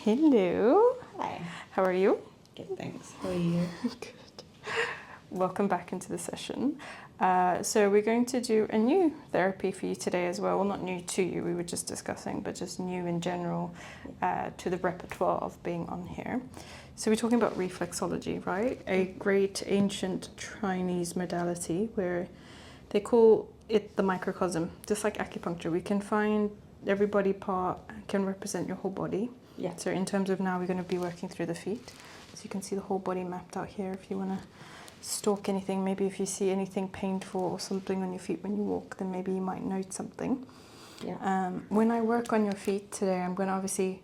Hello. Hi. How are you? Good, thanks. How are you? Good. Welcome back into the session. So we're going to do a new therapy for you today as well. Well, not new to you, we were just discussing, but just new in general to the repertoire of being on here. So we're talking about reflexology, right? A great ancient Chinese modality where they call it the microcosm, just like acupuncture. We can find every body part can represent your whole body. Yeah. So in terms of now, we're going to be working through the feet. So you can see the whole body mapped out here if you want to stalk anything. Maybe if you see anything painful or something on your feet when you walk, then maybe you might note something. Yeah. When I work on your feet today, I'm going to obviously,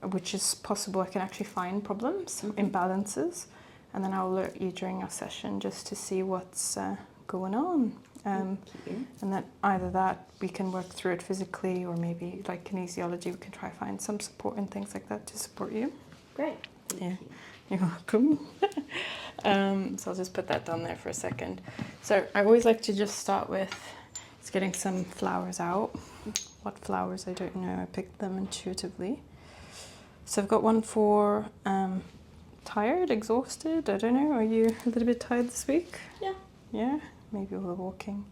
which is possible, I can actually find problems, imbalances, and then I'll alert you during our session just to see what's going on. And that either that we can work through it physically, or maybe like kinesiology, we can try find some support and things like that to support you. Great. Thank you. You're welcome. So I'll just put that down there for a second. So I always like to just start with getting some flowers out. What flowers, I don't know. I picked them intuitively. So I've got one for tired, exhausted. I don't know. Are you a little bit tired this week? Yeah. Yeah? Maybe all the walking.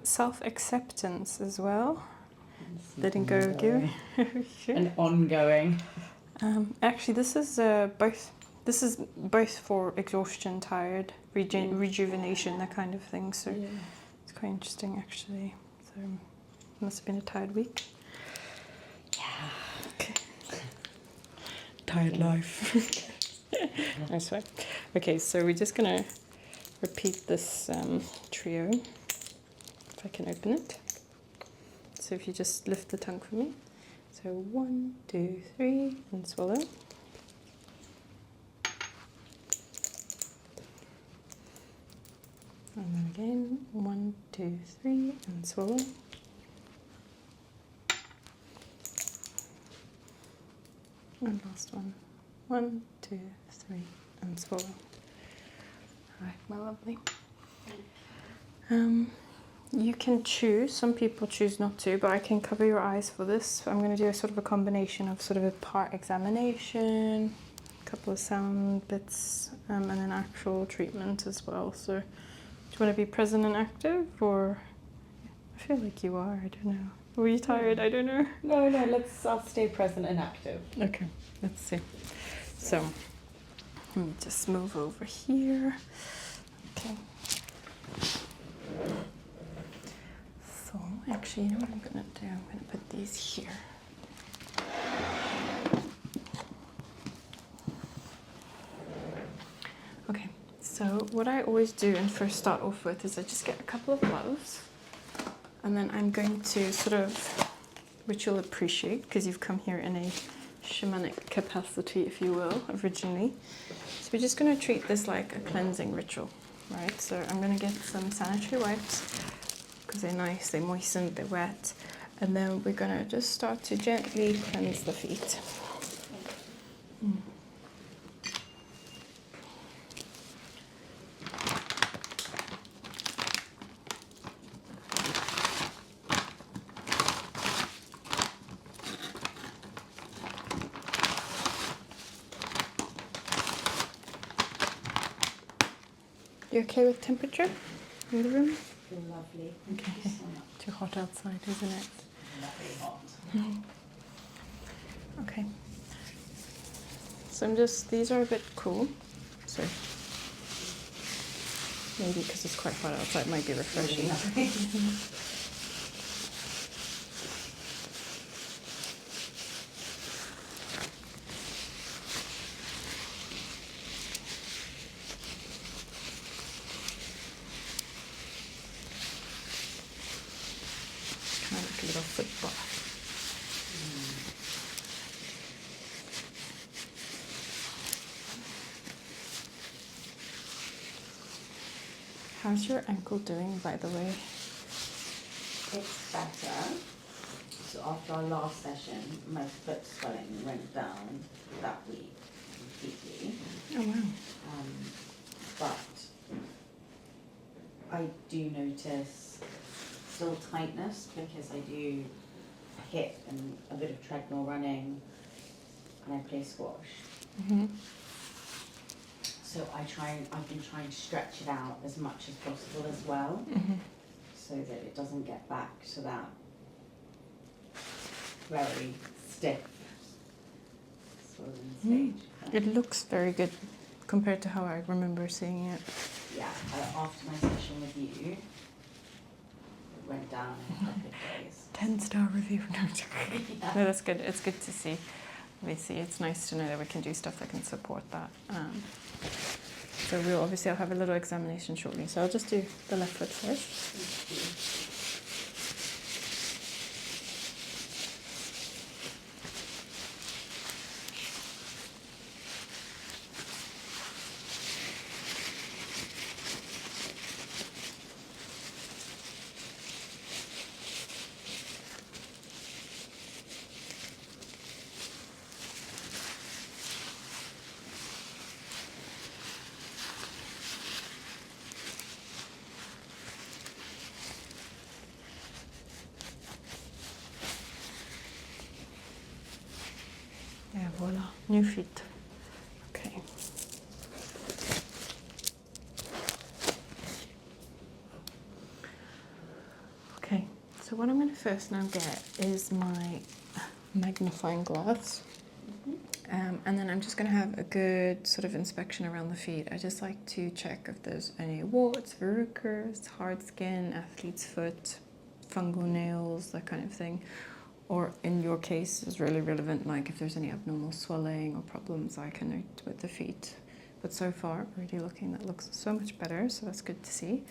Self-acceptance as well. Letting go, give. Sure. And ongoing. Actually, this is both. This is both for exhaustion, tired, rejuvenation, that kind of thing. So it's quite interesting, actually. So it must have been a tired week. Yeah. Okay. Tired life. That's right. Okay, so we're just gonna repeat this trio. If I can open it. So if you just lift the tongue for me. So 1, 2, 3, and swallow. And then again, 1, 2, 3, and swallow. And last one. 1, 2, 3, and swallow. All right, my lovely. You can choose, some people choose not to, but I can cover your eyes for this. I'm going to do a sort of a combination of sort of a part examination, a couple of sound bits, and then actual treatment as well. So do you want to be present and active, or I feel like you are, I don't know. Were you tired? I don't know. No, I'll stay present and active. Okay, let's see. So let me just move over here. Okay. So actually, you know what I'm going to do? I'm going to put these here. Okay, so what I always do and first start off with is I just get a couple of gloves, and then I'm going to sort of, which you'll appreciate because you've come here in a shamanic capacity, if you will, originally. So we're just going to treat this like a cleansing ritual, right? So I'm going to get some sanitary wipes because they're nice, they're moistened, they're wet, and then we're going to just start to gently cleanse the feet. You okay with temperature in the room? Lovely. Okay. Too hot outside, isn't it? Lovely hot. Okay. So these are a bit cool. So maybe because it's quite hot outside, it might be refreshing. Kind of like a little foot bath. How's your ankle doing, by the way? It's better. So after our last session, my foot swelling went down that week completely. Oh wow. But I do notice still tightness because I do HIIT and a bit of treadmill running. and I play squash. So I've been trying to stretch it out as much as possible as well, so that it doesn't get back to that very stiff swollen stage. It looks very good compared to how I remember seeing it. Yeah, after my session with you, it went down in a couple of days. 10-star review. Yeah. No, that's good. It's good to see. Obviously, it's nice to know that we can do stuff that can support that. So I'll have a little examination shortly. So I'll just do the left foot first. Yeah, voila, new feet. Okay. Okay, so what I'm going to first now get is my magnifying glass. And then I'm just going to have a good sort of inspection around the feet. I just like to check if there's any warts, verrucas, hard skin, athlete's foot, fungal nails, that kind of thing. Or in your case, is really relevant, like if there's any abnormal swelling or problems I can note with the feet. But so far, already that looks so much better, so that's good to see.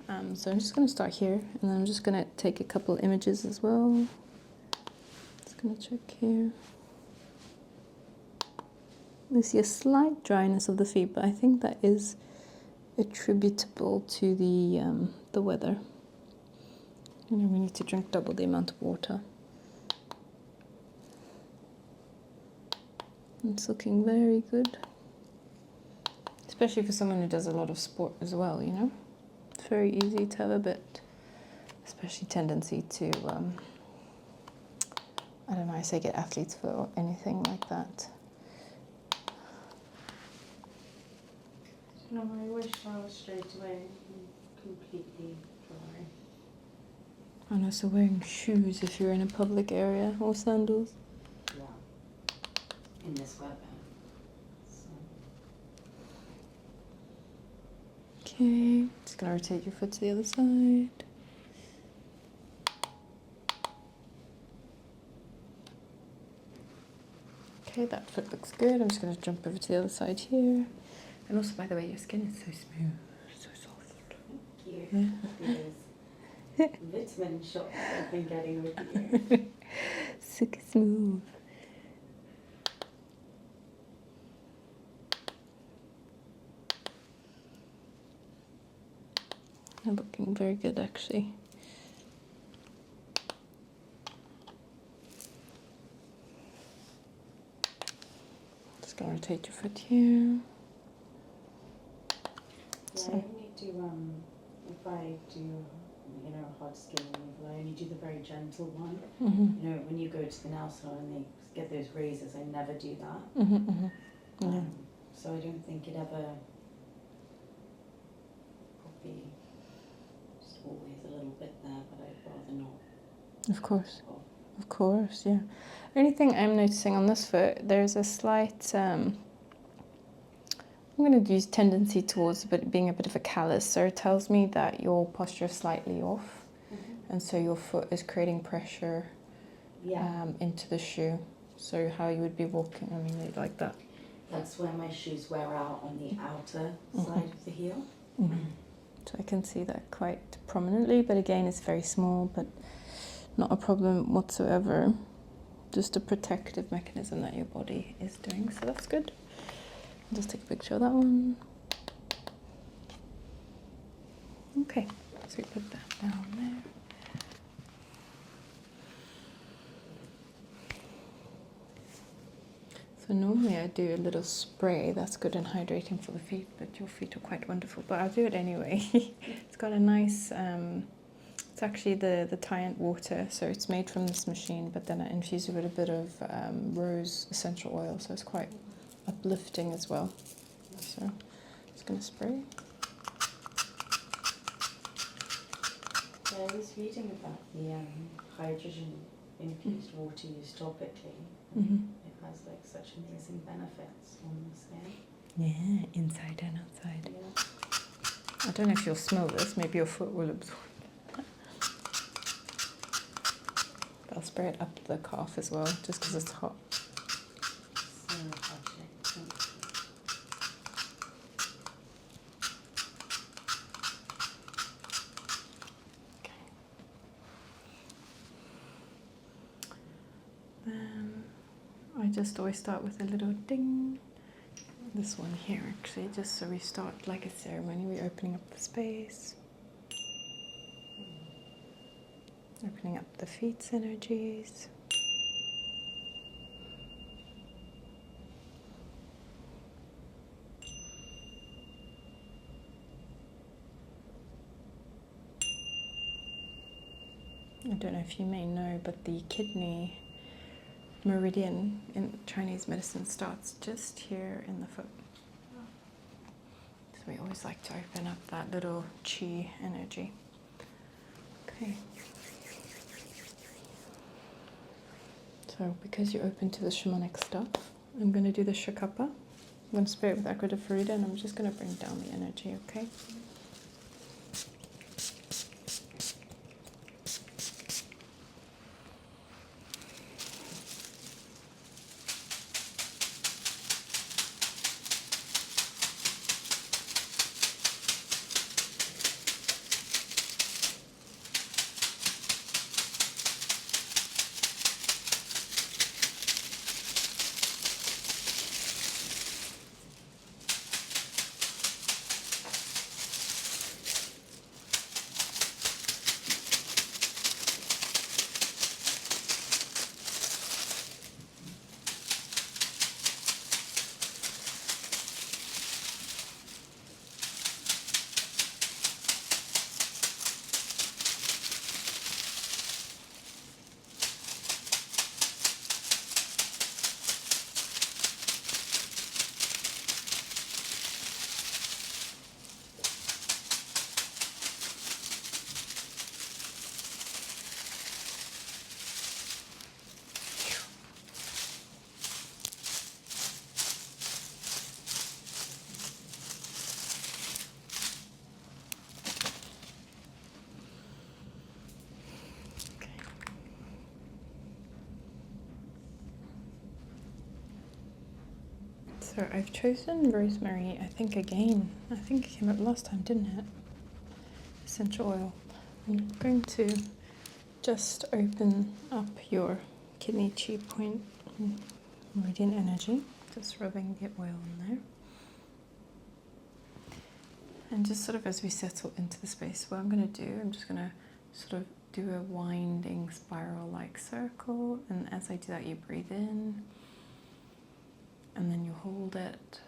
So I'm just going to start here, and then I'm just going to take a couple images as well. Just going to check here. I see a slight dryness of the feet, but I think that is attributable to the weather. You know, we need to drink double the amount of water. It's looking very good, especially for someone who does a lot of sport as well, you know. It's very easy to have a bit, especially tendency to, I don't know, I say get athlete's foot or anything like that. No, I wish I was straight away and completely dry. And also wearing shoes if you're in a public area, or sandals. Yeah, in this weather. So. Okay, just gonna rotate your foot to the other side. Okay, that foot looks good. I'm just gonna jump over to the other side here. And also, by the way, your skin is so smooth, so soft. Thank you. Yeah. These vitamin shots I've been getting with you. Super smooth. They're looking very good, actually. Just gonna rotate your foot here. Yeah, I only do, if I do, you know, hard skin removal, I only do the very gentle one. You know, when you go to the nail salon and they get those razors, I never do that. Yeah. So I don't think it ever probably just always a little bit there, but I'd rather not. Of course, yeah. Only thing I'm noticing on this foot, there's a slight, I'm going to use tendency towards being a bit of a callus. So it tells me that your posture is slightly off, and so your foot is creating pressure into the shoe. So how you would be walking, I mean, like that. That's where my shoes wear out, on the outer side of the heel. So I can see that quite prominently, but again, it's very small, but not a problem whatsoever. Just a protective mechanism that your body is doing, so that's good. I'll just take a picture of that one. Okay, so we put that down there. So normally I do a little spray, that's good and hydrating for the feet, but your feet are quite wonderful, but I'll do it anyway. It's got a nice, it's actually the Thai water, so it's made from this machine, but then I infuse it with a bit of rose essential oil, so it's quite uplifting as well. So I'm just going to spray. Yeah, I was reading about the hydrogen-infused water used topically. Mm-hmm. It has like such amazing benefits on the skin. Yeah, inside and outside. Yeah. I don't know if you'll smell this, maybe your foot will absorb. I'll spray it up the calf as well, just because it's hot. So touching. Thank you. I just always start with a little ding. This one here, actually, just so we start like a ceremony. We're opening up the space, opening up the feet's energies. I don't know if you may know, but the kidney meridian in Chinese medicine starts just here in the foot. So we always like to open up that little chi energy. Okay. So because you're open to the shamanic stuff, I'm going to do the shakapa. I'm going to spray it with Acupressure and I'm just going to bring down the energy, okay? So I've chosen rosemary, I think again. I think it came up last time, didn't it? Essential oil. I'm going to just open up your kidney chi point meridian energy. Just rubbing the oil in there. And just sort of as we settle into the space, what I'm going to do, I'm just going to sort of do a winding spiral-like circle. And as I do that, you breathe in. And then you hold it,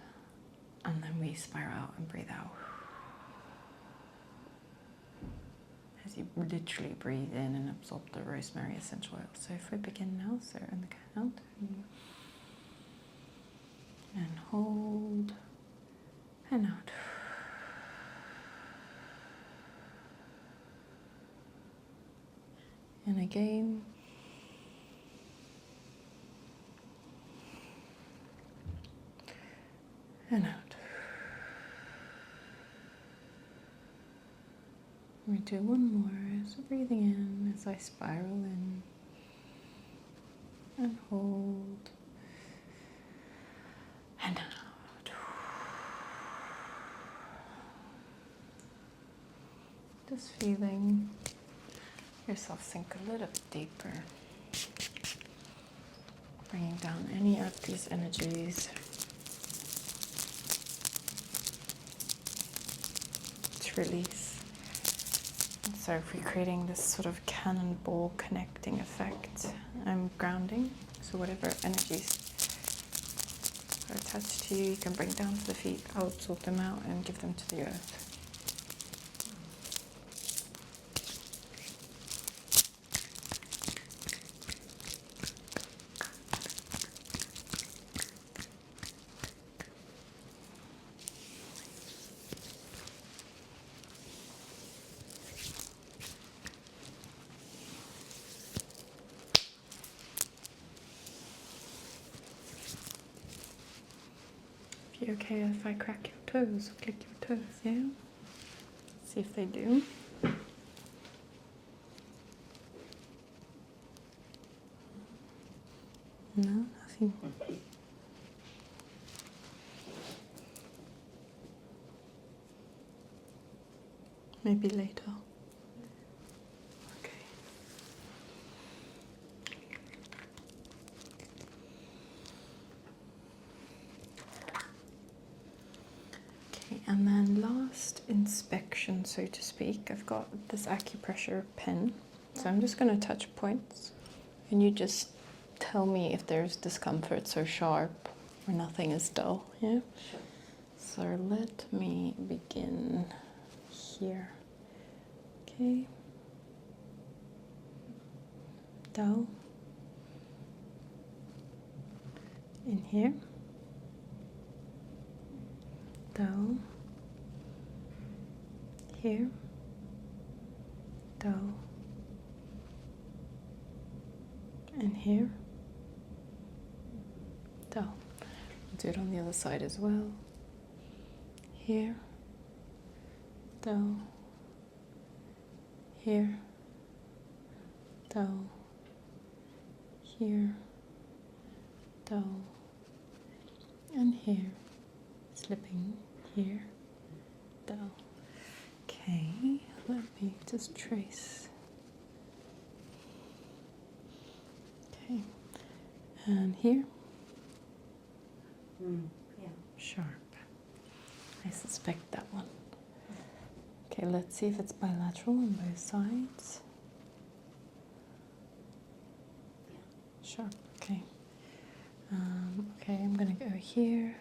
and then we spiral out and breathe out. As you literally breathe in and absorb the rosemary essential oil. So if we begin now, so in the count, and hold, and out. And again. And out. We do one more, so breathing in as I spiral in and hold and out. Just feeling yourself sink a little bit deeper, bringing down any of these energies. Release. And so if we're creating this sort of cannonball connecting effect, I'm grounding, so whatever energies are attached to you, you can bring down to the feet. I'll absorb them out and give them to the earth. be okay if I crack your toes, click your toes, yeah? See if they do. No, nothing. Maybe later. Okay. Okay, and then last inspection, so to speak, I've got this acupressure pen. So I'm just going to touch points, and you just tell me if there's discomfort, so sharp or nothing is dull, yeah? Sure. So let me begin here. Okay. Dull. In here. Dull. Here. Dull. And here. Dull. I'll do it on the other side as well. Here. Dull. Here. Dull. Here. Dull. And here. Slipping here. Dull. Okay, let me just trace. Okay, and here. Yeah. Sharp. I suspect that one. Okay, let's see if it's bilateral on both sides. Sharp, okay. Okay, I'm gonna go here.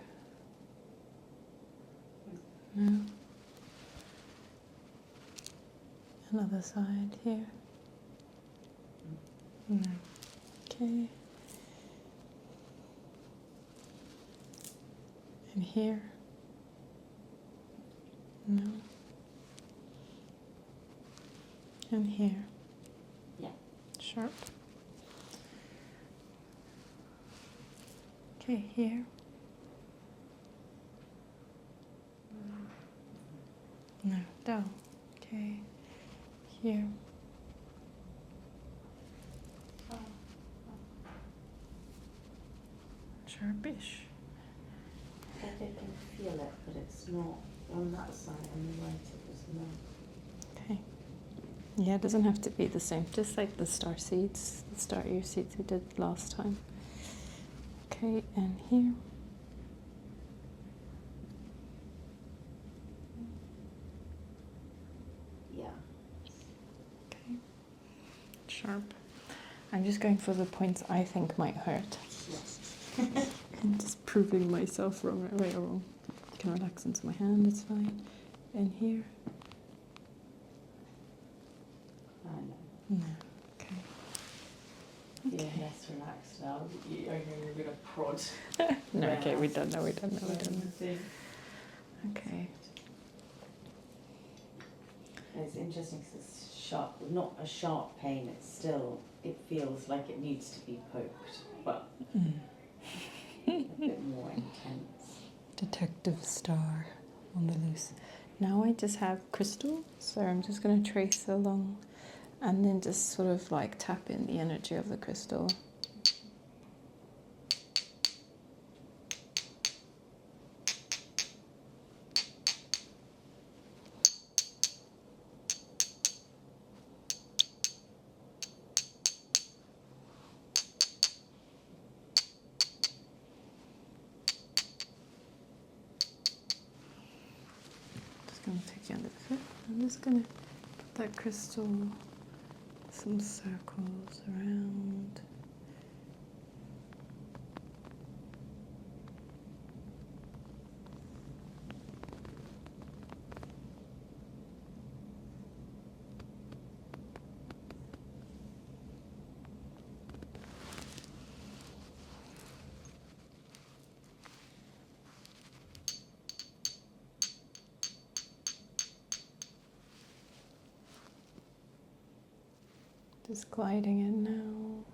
No. Another side here. No. Okay. And here. No. And here. Yeah. Sharp. Okay, here. No, dull. Okay. Here. Sharpish. I can feel it, but it's not on that side. On the right, it was not. Okay. Yeah, it doesn't have to be the same. Just like the star seeds, the star ear seeds we did last time. Okay, and here. Yeah. Okay. Sharp. I'm just going for the points I think might hurt. Yes. I'm just proving myself wrong, right or wrong. You can relax into my hand, it's fine. And here. I know. No. Okay. You're less relaxed now. I know you're going to prod. No, Yeah. okay, we don't know. See? Okay. It's interesting because it's sharp, not a sharp pain, it's still, it feels like it needs to be poked, but a bit more intense. Detective star on the loose. Now I just have crystal, so I'm just going to trace along and then just sort of like tap in the energy of the crystal. Going to take you under the foot. I'm just going to put that crystal some circles around. Just gliding in now.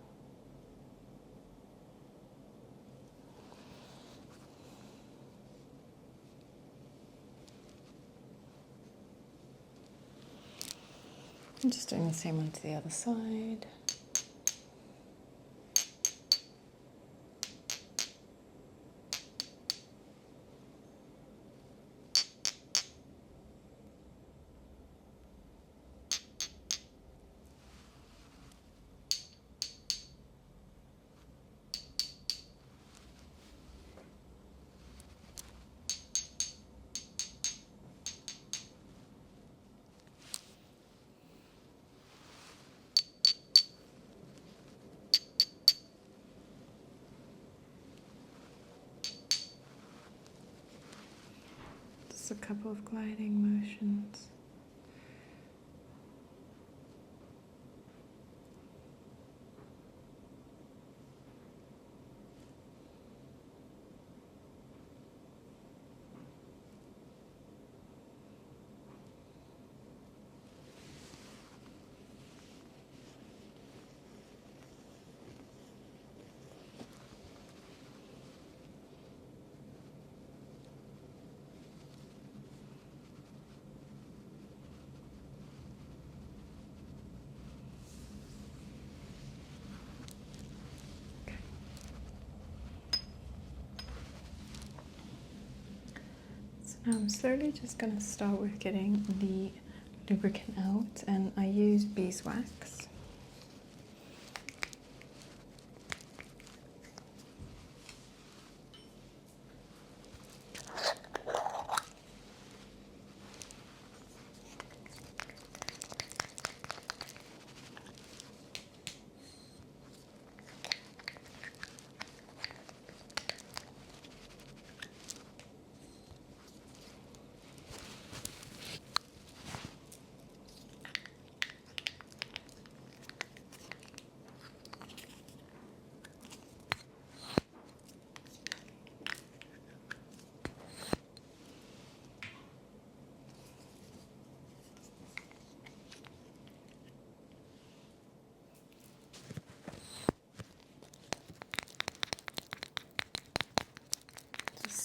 And just doing the same one to the other side. A couple of gliding motions. Now I'm slowly just going to start with getting the lubricant out, and I use beeswax.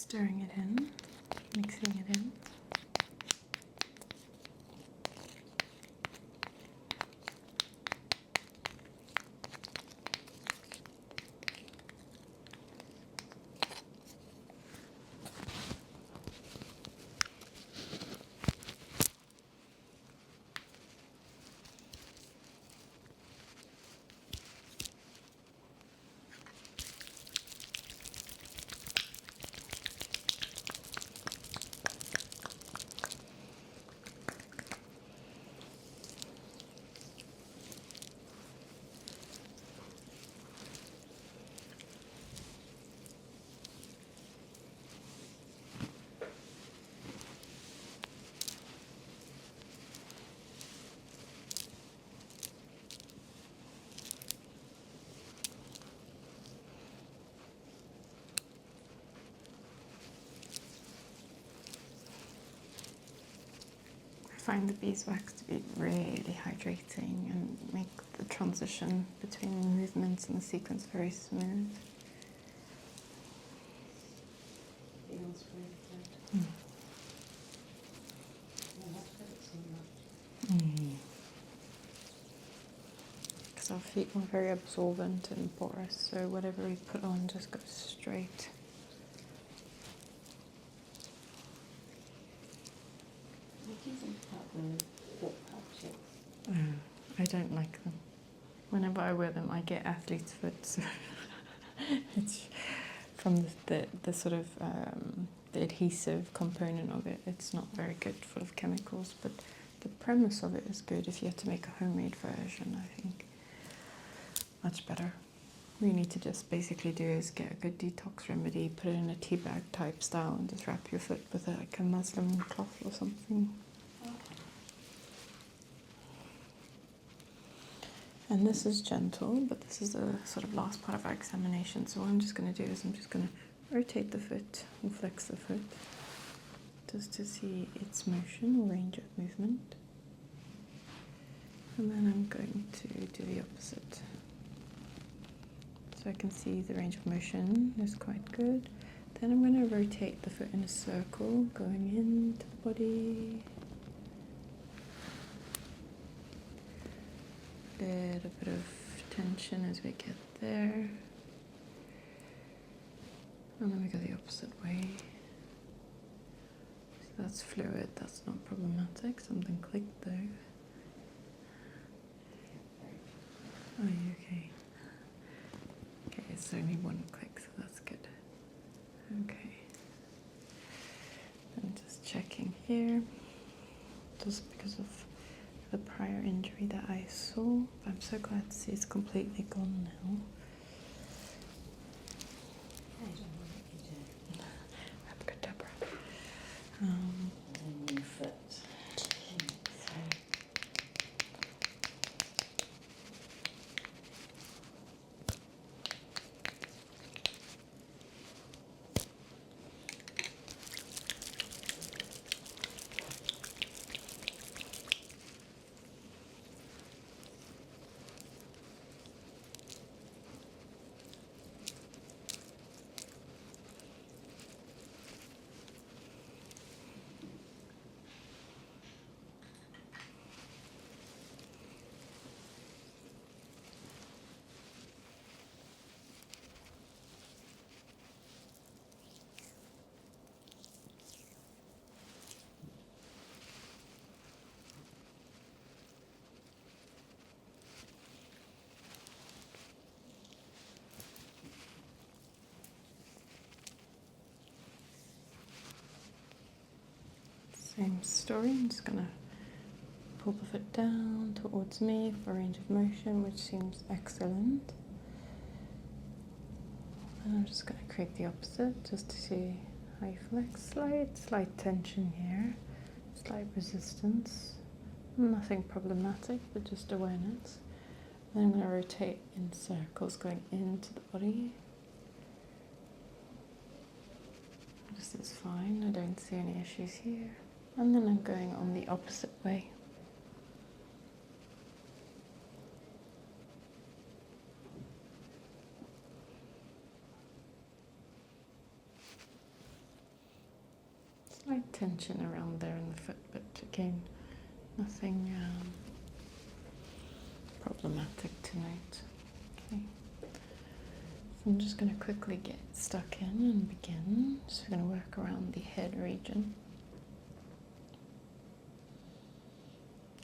Stirring it in, mixing it in. I find the beeswax to be really hydrating and make the transition between the movements and the sequence very smooth. Feels really good. Yeah, that's good so much. Because our feet are very absorbent and porous, so whatever we put on just goes straight. What do you think about the foot patches? I don't like them. Whenever I wear them, I get athlete's foot. So it's from the sort of the adhesive component of it. It's not very good, full of chemicals. But the premise of it is good. If you had to make a homemade version, I think much better. What you need to just basically do is get a good detox remedy, put it in a tea bag type style, and just wrap your foot with like a muslin cloth or something. And this is gentle, but this is the sort of last part of our examination. So what I'm just going to do is I'm just going to rotate the foot and flex the foot just to see its motion or range of movement. And then I'm going to do the opposite. So I can see the range of motion is quite good. Then I'm going to rotate the foot in a circle, going into the body. little bit of tension as we get there. And then we go the opposite way. So that's fluid, that's not problematic. Something clicked there. Are you okay? Okay, it's only one click, so that's good. Okay. I'm just checking here. Just because of the prior injury that I saw. I'm so glad to see it's completely gone now. I don't know what you did. Abracadabra. And your foot. Same story, I'm just going to pull the foot down towards me for range of motion, which seems excellent. And I'm just going to create the opposite, just to see how you flex. Slight tension here, slight resistance. Nothing problematic, but just awareness. Then I'm going to rotate in circles going into the body. This is fine, I don't see any issues here. And then I'm going on the opposite way. Slight tension around there in the foot, but again, nothing problematic tonight. Okay. So I'm just going to quickly get stuck in and begin. So we're going to work around the head region.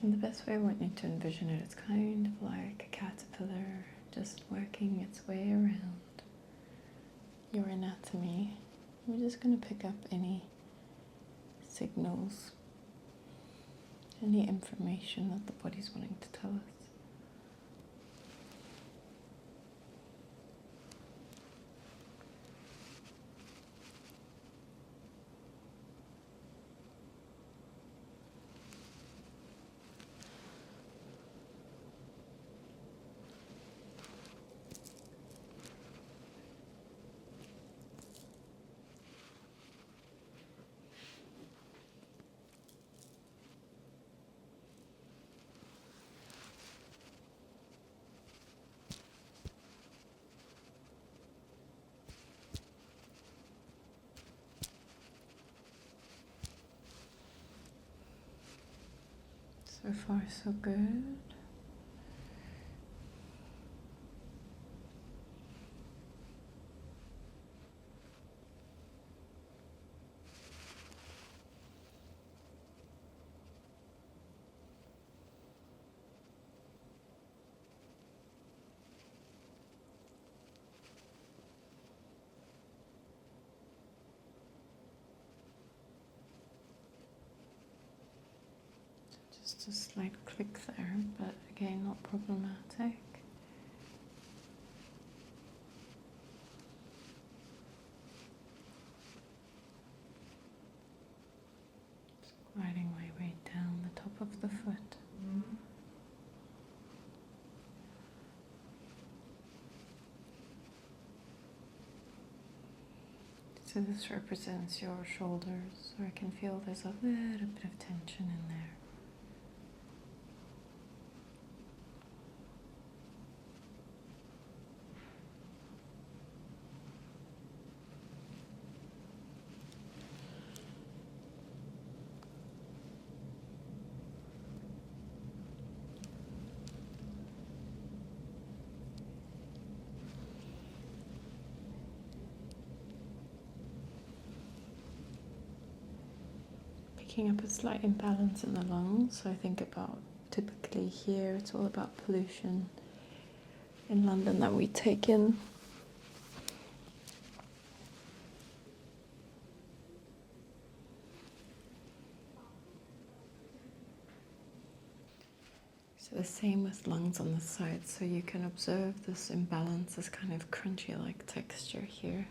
And the best way I want you to envision it is kind of like a caterpillar just working its way around your anatomy. We're just going to pick up any signals, any information that the body's wanting to tell us. So far, so good. Just a slight click there, but again, not problematic. Just gliding my way down the top of the foot. So this represents your shoulders, so I can feel there's a little bit of tension in there. picking up a slight imbalance in the lungs. So I think about typically here it's all about pollution in London that we take in. So the same with lungs on the side. So you can observe this imbalance, this kind of crunchy-like texture here.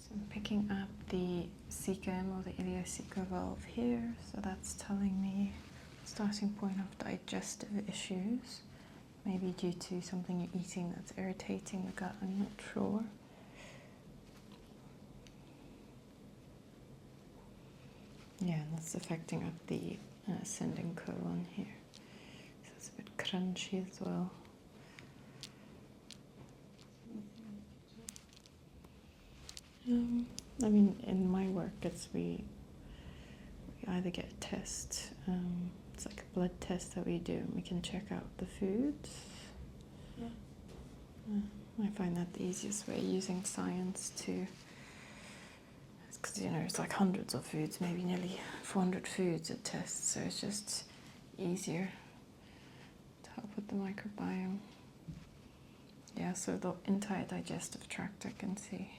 So I'm picking up the cecum or the ileocecal valve here. So that's telling me starting point of digestive issues. Maybe due to something you're eating that's irritating the gut, I'm not sure. Yeah, and that's affecting up the ascending colon here. So it's a bit crunchy as well. I mean, in my work, we either get a test, it's like a blood test that we do, and we can check out the foods. Yeah. I find that the easiest way, using science to, because it's like hundreds of foods, maybe nearly 400 foods at tests, so it's just easier to help with the microbiome. Yeah, so the entire digestive tract I can see.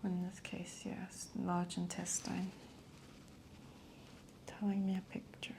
In this case, yes, large intestine, telling me a picture.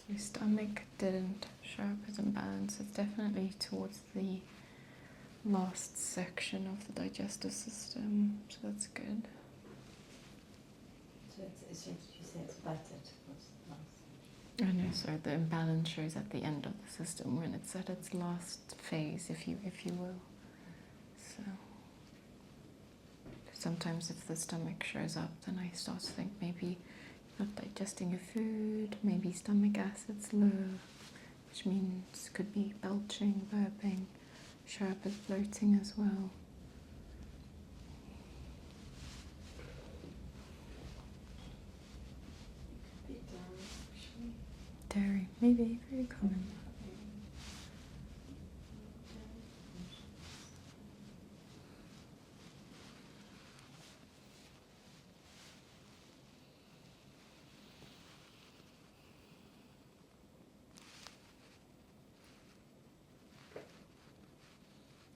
The stomach didn't show up as imbalance. It's definitely towards the last section of the digestive system, so that's good. So you say it's butted. What's the last? I know, so the imbalance shows at the end of the system when it's at its last phase, if you will. So sometimes if the stomach shows up, then I start to think maybe not digesting your food, maybe stomach acid's low, which means could be belching, burping, show up as bloating as well. Could be dairy, actually. Dairy, maybe, very common.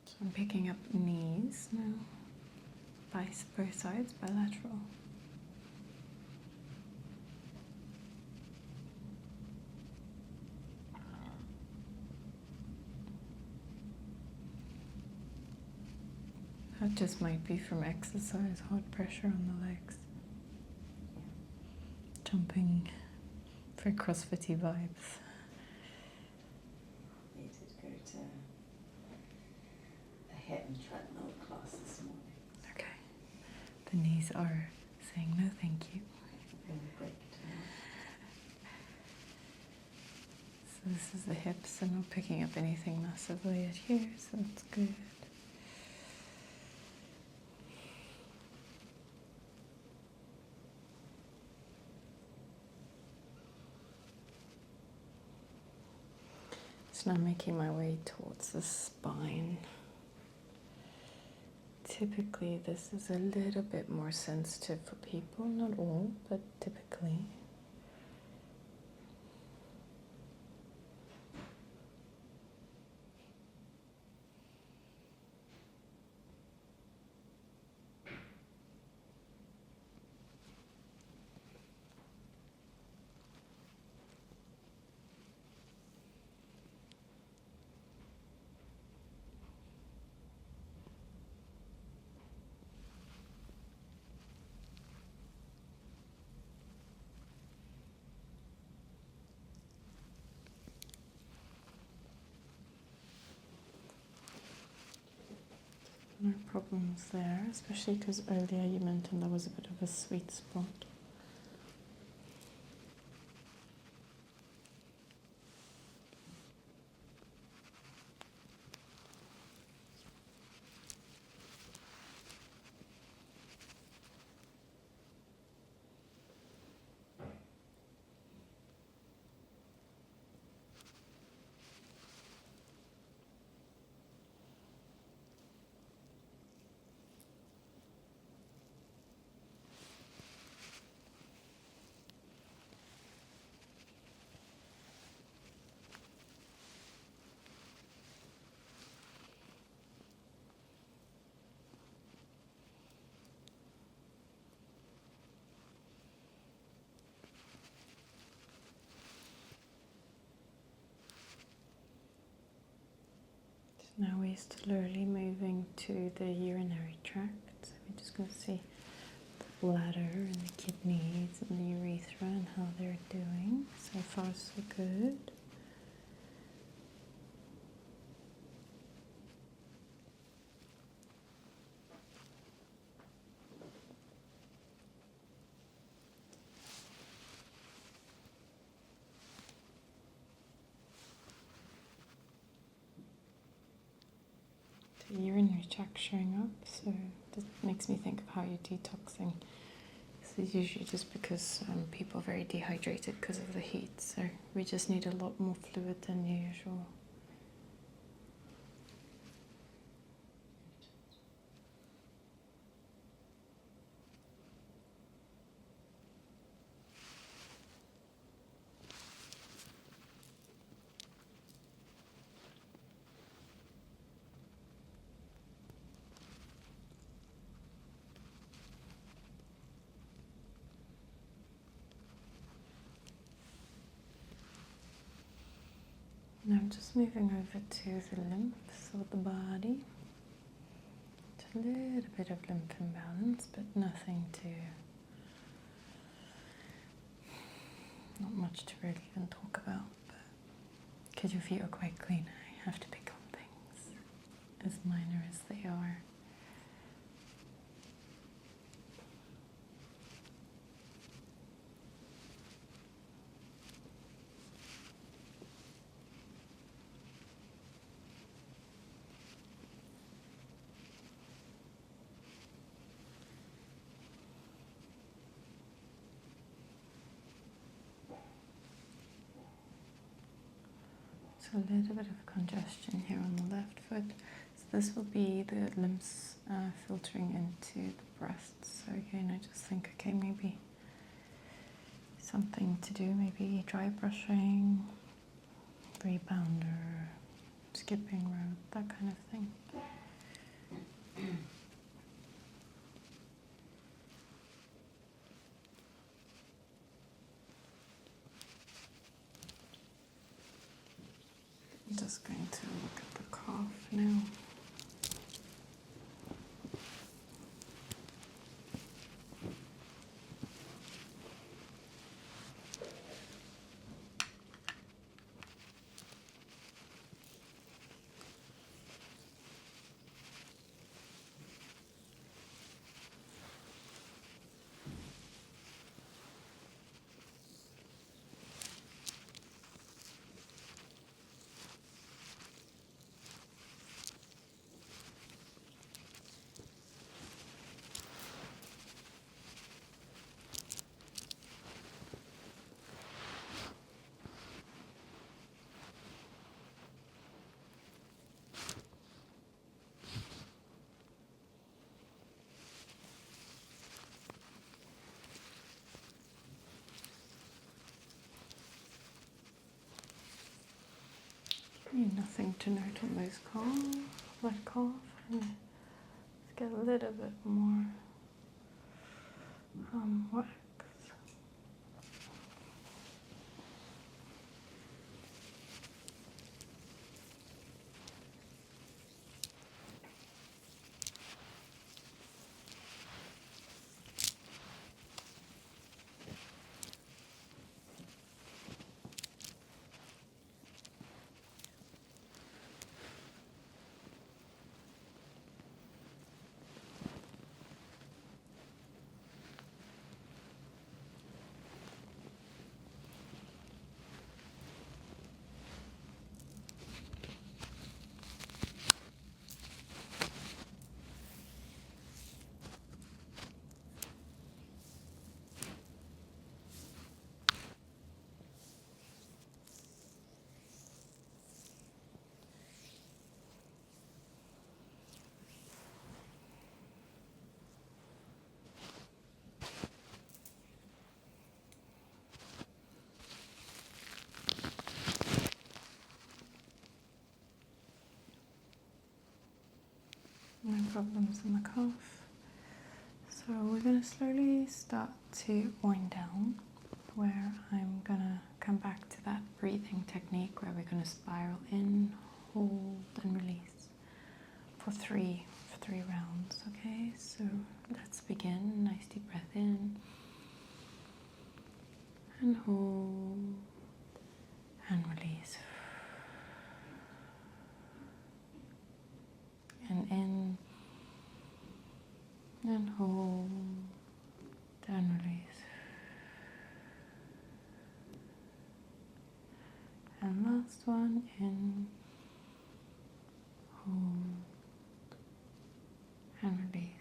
So I'm picking up knees now, both sides, bilateral. That just might be from exercise, hard pressure on the legs. Jumping for CrossFitty vibes. I did go to a hit and treadmill class this morning. Okay. The knees are saying no thank you. Really break down. So this is the hips, and not picking up anything massively at here, so that's good. So now making my way towards the spine. Typically this is a little bit more sensitive for people, not all, but typically. No problems there, especially because earlier you mentioned there was a bit of a sweet spot. Now we're slowly moving to the urinary tract. So we're just going to see the bladder and the kidneys and the urethra and how they're doing. So far so good. The urinary tract showing up, so that makes me think of how you're detoxing. This is usually just because people are very dehydrated because of the heat, so we just need a lot more fluid than usual. Now I'm just moving over to the lymphs of the body. Just a little bit of lymph imbalance, but nothing to, not much to really even talk about. Because your feet are quite clean, I have to pick on things, as minor as they are. So a little bit of congestion here on the left foot. So this will be the lymphs filtering into the breasts. So again, I just think, okay, maybe something to do, maybe dry brushing, rebounder, skipping rope, that kind of thing. I'm just going to look at the cough now. to note on those calf, left calf, and let's get a little bit more wax. No problems in the calf. So we're going to slowly start to wind down, where I'm going to come back to that breathing technique where we're going to spiral in, hold and release for three rounds. Okay, so let's begin. Nice deep breath in and hold and release. And in and hold and release. And last one, in, hold and release.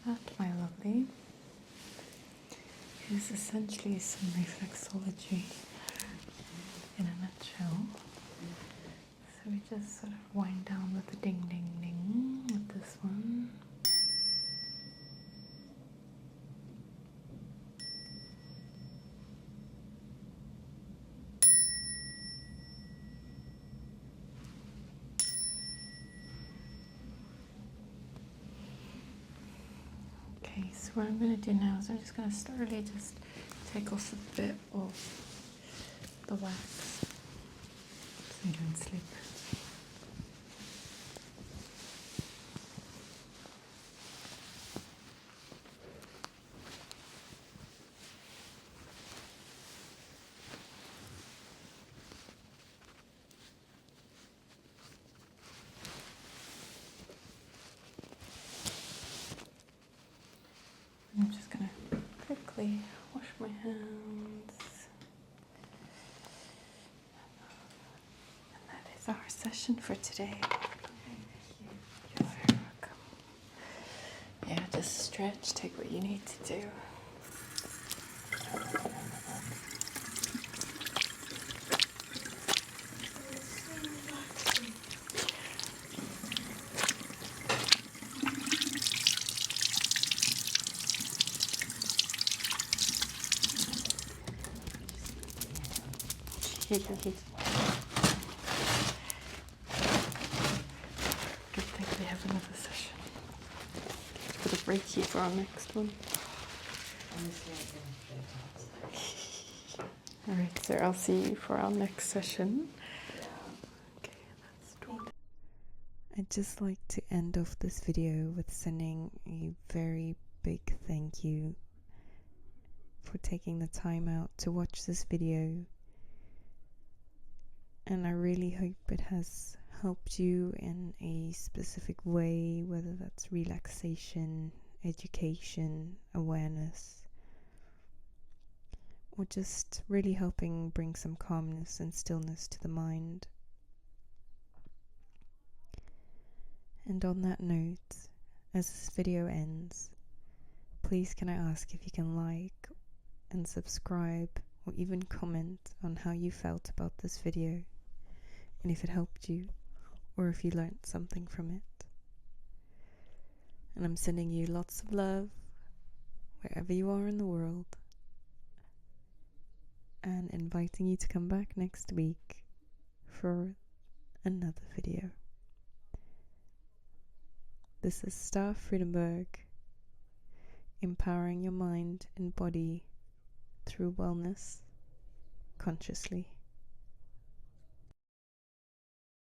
That, my lovely, is essentially some reflexology in a nutshell. So we just sort of wind down with a ding ding ding with this one. Okay, so what I'm going to do now is I'm just going to slowly just take off a bit of the wax so you don't sleep. I'm just going to quickly wash my hands. And that is our session for today. You're very welcome. Yeah, just stretch, take what you need to do. Good thing we have another session. Put a breaky for our next one. Alright, so I'll see you for our next session. Okay, let's do it. I'd just like to end off this video with sending a very big thank you for taking the time out to watch this video. And I really hope it has helped you in a specific way, whether that's relaxation, education, awareness, or just really helping bring some calmness and stillness to the mind. And on that note, as this video ends, please can I ask if you can like and subscribe or even comment on how you felt about this video, and if it helped you or if you learned something from it. And I'm sending you lots of love wherever you are in the world. And inviting you to come back next week for another video. This is Staff Friedenberg, empowering your mind and body through wellness consciously.